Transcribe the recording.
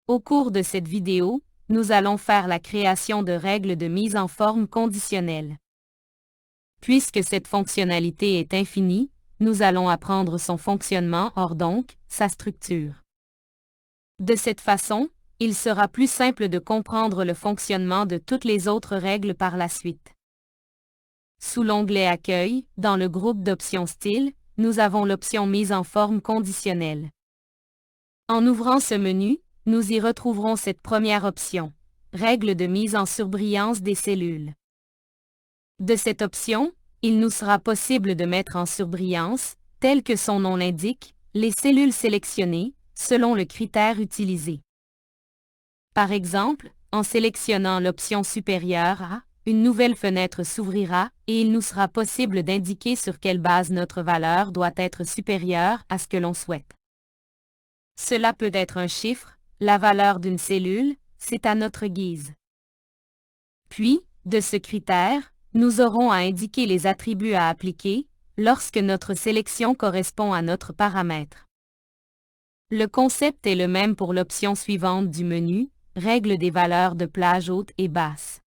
Au cours de cette vidéo, nous allons faire la création de règles de mise en forme conditionnelle. Puisque cette fonctionnalité est infinie, nous allons apprendre son fonctionnement, or donc, sa structure. De cette façon, il sera plus simple de comprendre le fonctionnement de toutes les autres règles par la suite. Sous l'onglet Accueil, dans le groupe d'options Style, nous avons l'option Mise en forme conditionnelle. En ouvrant ce menu, nous y retrouverons cette première option, Règles de mise en surbrillance des cellules. De cette option, il nous sera possible de mettre en surbrillance, tel que son nom l'indique, les cellules sélectionnées, selon le critère utilisé. Par exemple, en sélectionnant l'option supérieure à, une nouvelle fenêtre s'ouvrira et il nous sera possible d'indiquer sur quelle base notre valeur doit être supérieure à ce que l'on souhaite. Cela peut être un chiffre, la valeur d'une cellule, c'est à notre guise. Puis, de ce critère, nous aurons à indiquer les attributs à appliquer lorsque notre sélection correspond à notre paramètre. Le concept est le même pour l'option suivante du menu, Règles des valeurs de plage haute et basse.